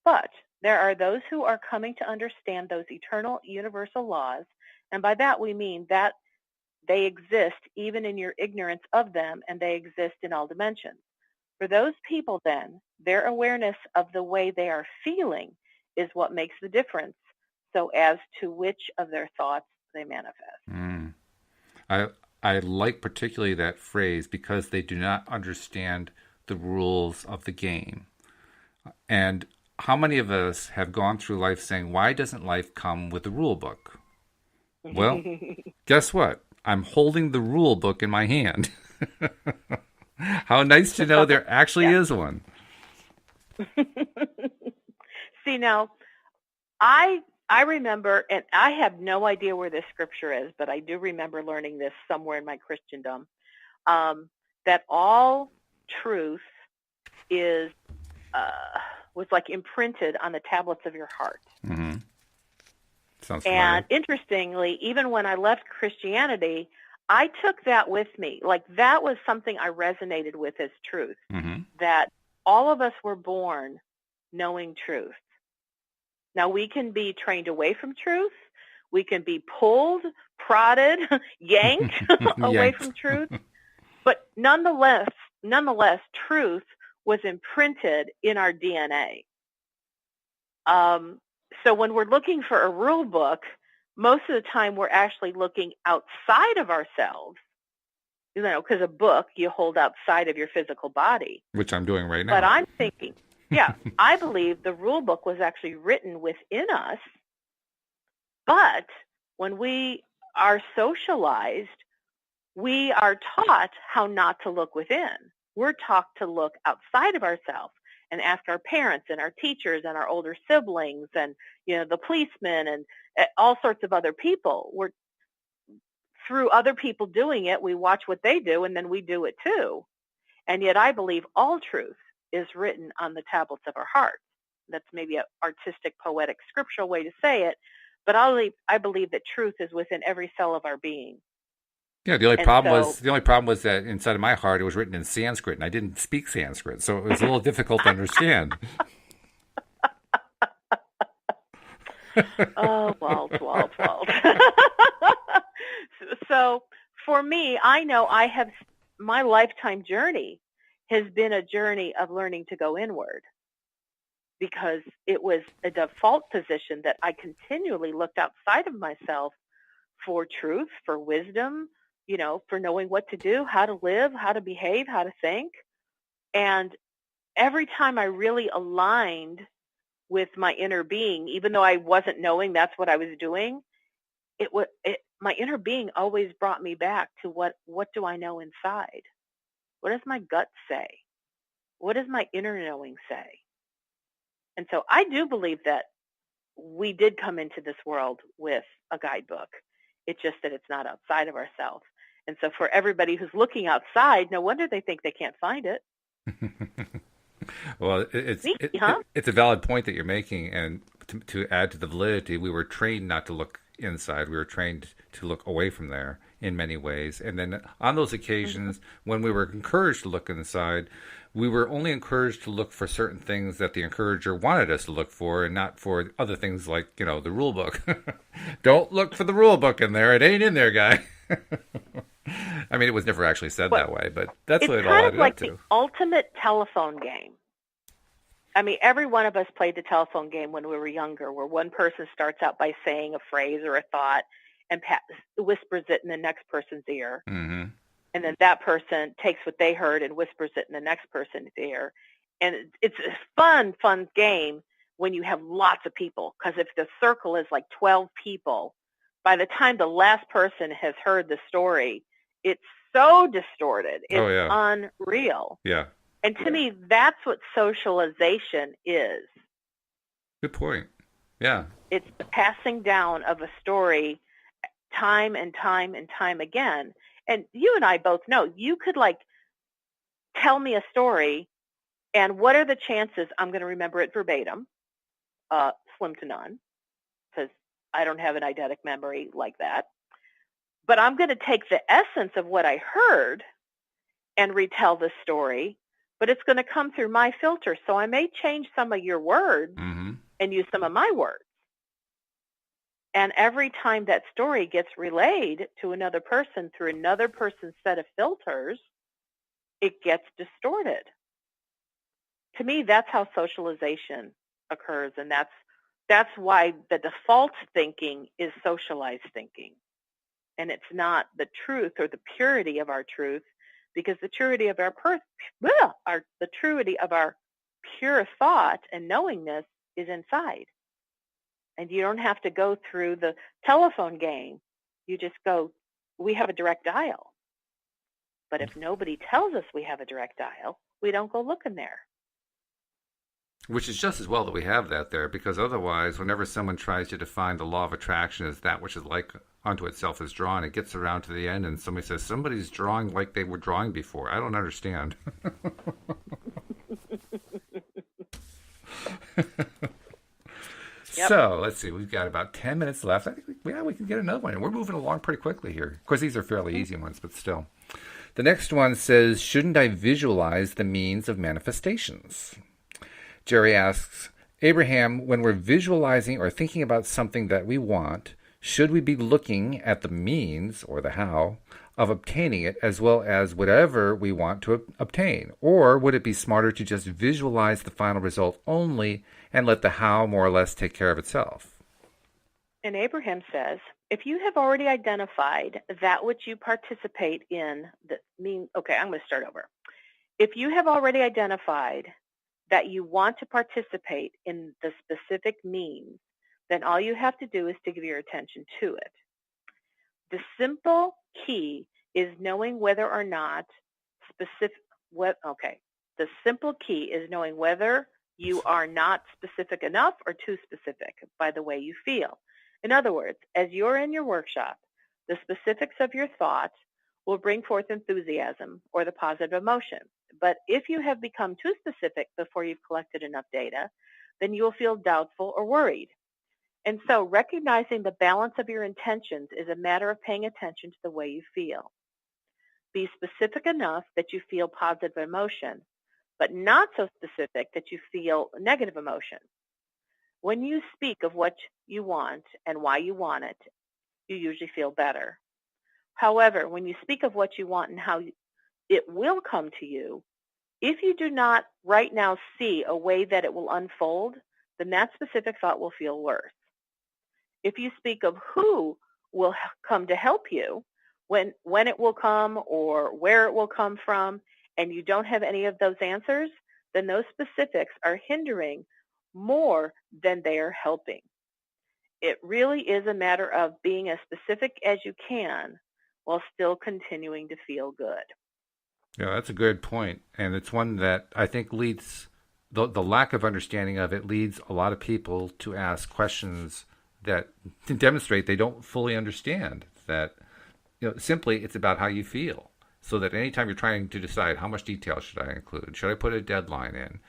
But there are those who are coming to understand those eternal universal laws, and by that we mean that they exist even in your ignorance of them, and they exist in all dimensions. For those people, then, their awareness of the way they are feeling is what makes the difference, so as to which of their thoughts they manifest.
I like particularly that phrase, because they do not understand the rules of the game. And how many of us have gone through life saying, why doesn't life come with a rule book? Well, guess what? I'm holding the rule book in my hand. How nice to know there actually is one.
See, now, I remember, and I have no idea where this scripture is, but I do remember learning this somewhere in my Christendom, that all truth is was like imprinted on the tablets of your heart.
Mm-hmm. Sounds familiar.
And interestingly, even when I left Christianity, I took that with me. Like, that was something I resonated with as truth,
Mm-hmm.
that all of us were born knowing truth. Now, we can be trained away from truth. We can be pulled, prodded, yanked away from truth. But nonetheless, truth was imprinted in our DNA. So when we're looking for a rule book, most of the time we're actually looking outside of ourselves, because a book you hold outside of your physical body.
Which I'm doing right now.
But I'm thinking, I believe the rule book was actually written within us. But when we are socialized, we are taught how not to look within. We're taught to look outside of ourselves and ask our parents and our teachers and our older siblings and, the policemen and all sorts of other people. Through other people doing it, we watch what they do, and then we do it too. And yet I believe all truth is written on the tablets of our hearts. That's maybe an artistic, poetic, scriptural way to say it, but I believe that truth is within every cell of our being.
Yeah, the only problem was that inside of my heart it was written in Sanskrit, and I didn't speak Sanskrit, so it was a little difficult to understand.
Oh, Walt. So for me, I know my lifetime journey has been a journey of learning to go inward, because it was a default position that I continually looked outside of myself for truth, for wisdom, for knowing what to do, how to live, how to behave, how to think. And every time I really aligned with my inner being, even though I wasn't knowing that's what I was doing, my inner being always brought me back to what do I know inside? What does my gut say? What does my inner knowing say? And so I do believe that we did come into this world with a guidebook. It's just that it's not outside of ourselves. And so for everybody who's looking outside, no wonder they think they can't find it.
Well, it's a valid point that you're making, and to add to the validity, we were trained not to look inside. We were trained to look away from there in many ways. And then on those occasions when we were encouraged to look inside, we were only encouraged to look for certain things that the encourager wanted us to look for, and not for other things like, the rule book. Don't look for the rule book in there. It ain't in there, guy. I mean, it was never actually said that way, but that's what it all added up to. It's kind of like
the ultimate telephone game. I mean, every one of us played the telephone game when we were younger, where one person starts out by saying a phrase or a thought and whispers it in the next person's ear.
Mm-hmm.
And then that person takes what they heard and whispers it in the next person's ear. And it's a fun game when you have lots of people, because if the circle is like 12 people, by the time the last person has heard the story, it's so distorted. It's unreal.
Yeah.
And to me, that's what socialization is.
Good point. Yeah.
It's the passing down of a story time and time and time again. And you and I both know, you could tell me a story, and what are the chances I'm going to remember it verbatim? Slim to none, because I don't have an eidetic memory like that. But I'm going to take the essence of what I heard and retell the story, but it's going to come through my filter. So I may change some of your words and use some of my words. And every time that story gets relayed to another person through another person's set of filters, it gets distorted. To me, that's how socialization occurs, and that's why the default thinking is socialized thinking. And it's not the truth or the purity of our truth, because the purity of our pure thought and knowingness is inside. And you don't have to go through the telephone game. You just go, we have a direct dial. But if nobody tells us we have a direct dial, we don't go looking there.
Which is just as well that we have that there, because otherwise, whenever someone tries to define the law of attraction as that which is like unto itself is drawn, it gets around to the end and somebody says, somebody's drawing like they were drawing before. I don't understand.
Yep.
So, let's see. We've got about 10 minutes left. I think we can get another one. And we're moving along pretty quickly here. Of course, these are fairly easy ones, but still. The next one says, shouldn't I visualize the means of manifestations? Jerry asks, Abraham, when we're visualizing or thinking about something that we want, should we be looking at the means, or the how, of obtaining it as well as whatever we want to obtain? Or would it be smarter to just visualize the final result only and let the how more or less take care of itself?
And Abraham says, if you have already identified that which you participate in, I'm going to start over. If you have already identified that you want to participate in the specific means, then all you have to do is to give your attention to it. The simple key is knowing whether or not the simple key is knowing whether you are not specific enough or too specific by the way you feel. In other words, as you're in your workshop, the specifics of your thought will bring forth enthusiasm or the positive emotion. But if you have become too specific before you've collected enough data, then you will feel doubtful or worried. And so recognizing the balance of your intentions is a matter of paying attention to the way you feel. Be specific enough that you feel positive emotion, but not so specific that you feel negative emotion. When you speak of what you want and why you want it, you usually feel better. However, when you speak of what you want and how it will come to you, if you do not right now see a way that it will unfold, then that specific thought will feel worse. If you speak of who will come to help you, when it will come or where it will come from, and you don't have any of those answers, then those specifics are hindering more than they are helping. It really is a matter of being as specific as you can while still continuing to feel good.
Yeah, that's a good point. And it's one that I think leads, the lack of understanding of it leads a lot of people to ask questions that demonstrate they don't fully understand. That, simply it's about how you feel. So that anytime you're trying to decide how much detail should I include, should I put a deadline in,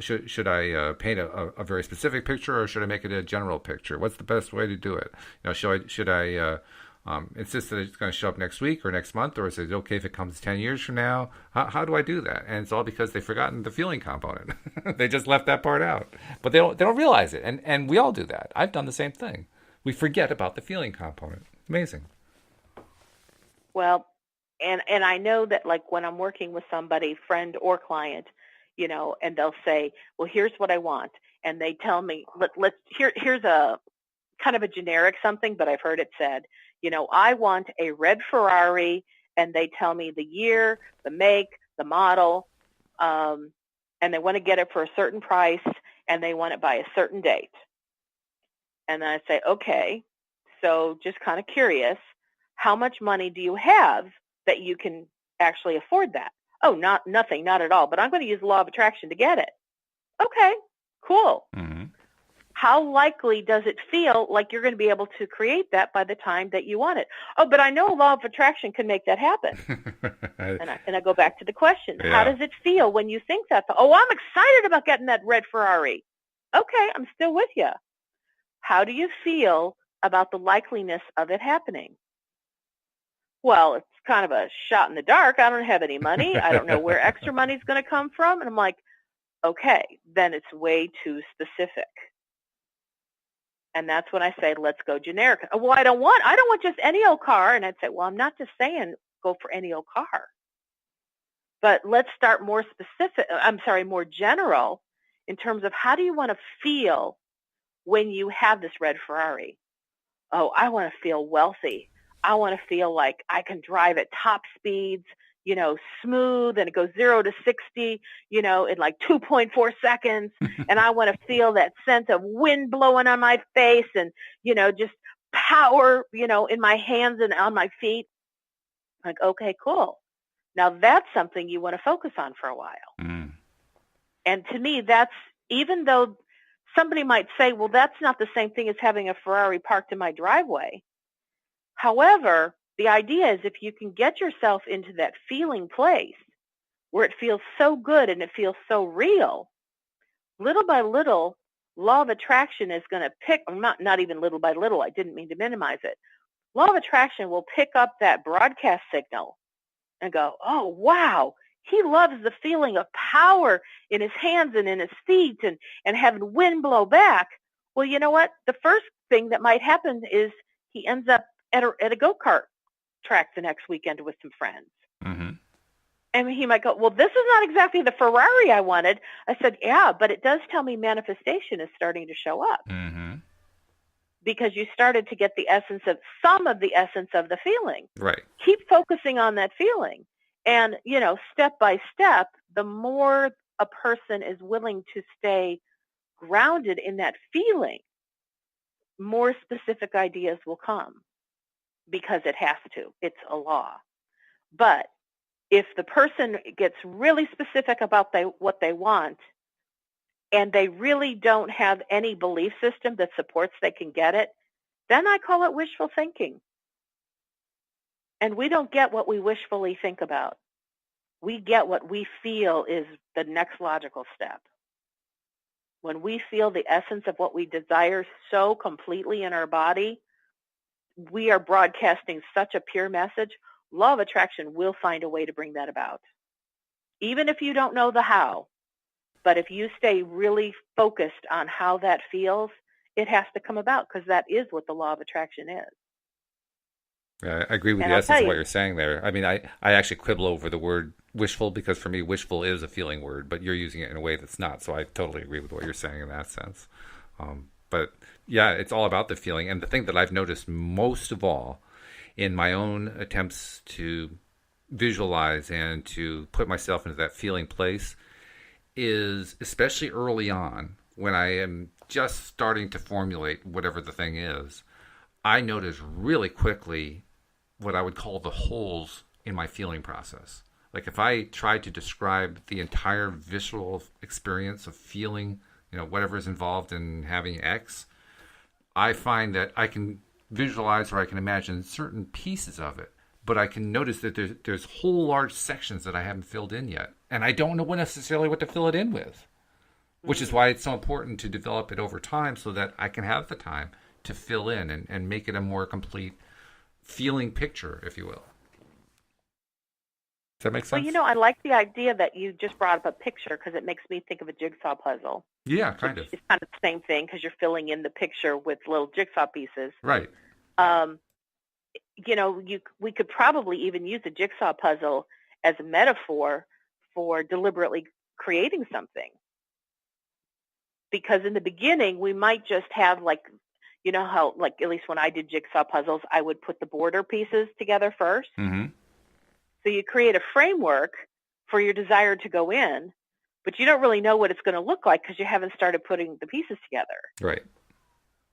should I paint a very specific picture or should I make it a general picture? What's the best way to do it? Should I insist that it's going to show up next week or next month, or is it okay if it comes 10 years from now? How do I do that? And it's all because they've forgotten the feeling component. They just left that part out, but they don't realize it. And we all do that. I've done the same thing. We forget about the feeling component. Amazing.
Well, and I know that, like, when I'm working with somebody, friend or client, and they'll say, well, here's what I want. And they tell me, here's a kind of a generic something, but I've heard it said, I want a red Ferrari, and they tell me the year, the make, the model, and they want to get it for a certain price, and they want it by a certain date. And then I say, okay, so just kind of curious, how much money do you have that you can actually afford that? Oh, nothing, not at all, but I'm going to use the law of attraction to get it. Okay, cool. Mm-hmm. How likely does it feel like you're going to be able to create that by the time that you want it? Oh, but I know law of attraction can make that happen. and I go back to the question. Yeah. How does it feel when you think that? Oh, I'm excited about getting that red Ferrari. Okay, I'm still with you. How do you feel about the likeliness of it happening? Well, it's kind of a shot in the dark. I don't have any money. I don't know where extra money is going to come from. And I'm like, okay, then it's way too specific. And that's when I say, let's go generic. Well, I don't want just any old car. And I'd say, well, I'm not just saying go for any old car. But let's start more general in terms of how do you want to feel when you have this red Ferrari? Oh, I want to feel wealthy. I want to feel like I can drive at top speeds, smooth, and it goes 0 to 60, in like 2.4 seconds. And I want to feel that sense of wind blowing on my face and, just power, in my hands and on my feet. Like, okay, cool. Now that's something you want to focus on for a while. Mm. And to me, that's, even though somebody might say, well, that's not the same thing as having a Ferrari parked in my driveway. However, the idea is if you can get yourself into that feeling place where it feels so good and it feels so real, little by little, law of attraction is going to pick, not even little by little, I didn't mean to minimize it. Law of attraction will pick up that broadcast signal and go, oh, wow, he loves the feeling of power in his hands and in his feet and having wind blow back. Well, you know what? The first thing that might happen is he ends up at a go-kart track the next weekend with some friends.
Mm-hmm.
And he might go, well, this is not exactly the Ferrari I wanted. I said, yeah, but it does tell me manifestation is starting to show up.
Mm-hmm.
Because you started to get the essence of some of the essence of the feeling.
Right.
Keep focusing on that feeling. And, step by step, the more a person is willing to stay grounded in that feeling, more specific ideas will come because it has to. It's a law. But if the person gets really specific about what they want and they really don't have any belief system that supports they can get it, then I call it wishful thinking. And we don't get what we wishfully think about. We get what we feel is the next logical step. When we feel the essence of what we desire so completely in our body, we are broadcasting such a pure message. Law of attraction will find a way to bring that about. Even if you don't know the how, but if you stay really focused on how that feels, it has to come about because that is what the law of attraction is.
I agree with the essence of what you're saying there. I mean, I actually quibble over the word wishful because for me, wishful is a feeling word, but you're using it in a way that's not. So I totally agree with what you're saying in that sense. But yeah, it's all about the feeling. And the thing that I've noticed most of all in my own attempts to visualize and to put myself into that feeling place is, especially early on, when I am just starting to formulate whatever the thing is, I notice really quickly what I would call the holes in my feeling process. Like if I try to describe the entire visceral experience of feeling, whatever is involved in having X, I find that I can visualize or I can imagine certain pieces of it, but I can notice that there's whole large sections that I haven't filled in yet. And I don't know necessarily what to fill it in with, which is why it's so important to develop it over time so that I can have the time to fill in and make it a more complete feeling picture, if you will. Does that make sense?
Well, I like the idea that you just brought up a picture because it makes me think of a jigsaw puzzle.
Yeah, kind of.
It's kind of the same thing because you're filling in the picture with little jigsaw pieces.
Right.
We could probably even use a jigsaw puzzle as a metaphor for deliberately creating something. Because in the beginning, we might just have how, at least when I did jigsaw puzzles, I would put the border pieces together first.
Mm-hmm.
So you create a framework for your desire to go in, but you don't really know what it's going to look like because you haven't started putting the pieces together.
Right.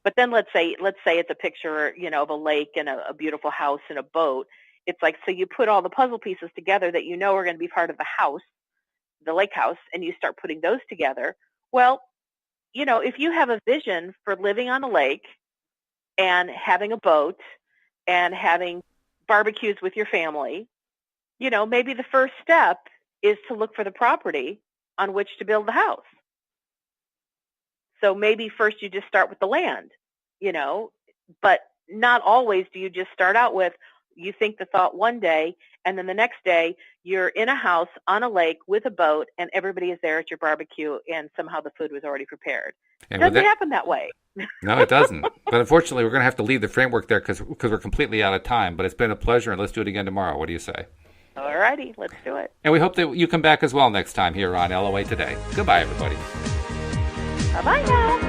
But then let's say it's a picture, of a lake and a beautiful house and a boat. It's like, so you put all the puzzle pieces together that are going to be part of the house, the lake house, and you start putting those together. Well, if you have a vision for living on a lake and having a boat and having barbecues with your family, maybe the first step is to look for the property on which to build the house. So maybe first you just start with the land, but not always do you just start out with, you think the thought one day, and then the next day you're in a house on a lake with a boat and everybody is there at your barbecue and somehow the food was already prepared. It doesn't happen that way.
No, it doesn't. But unfortunately, we're going to have to leave the framework there because we're completely out of time. But it's been a pleasure, and let's do it again tomorrow. What do you say?
All righty, let's do it.
And we hope that you come back as well next time here on LOA Today. Goodbye, everybody.
Bye-bye now.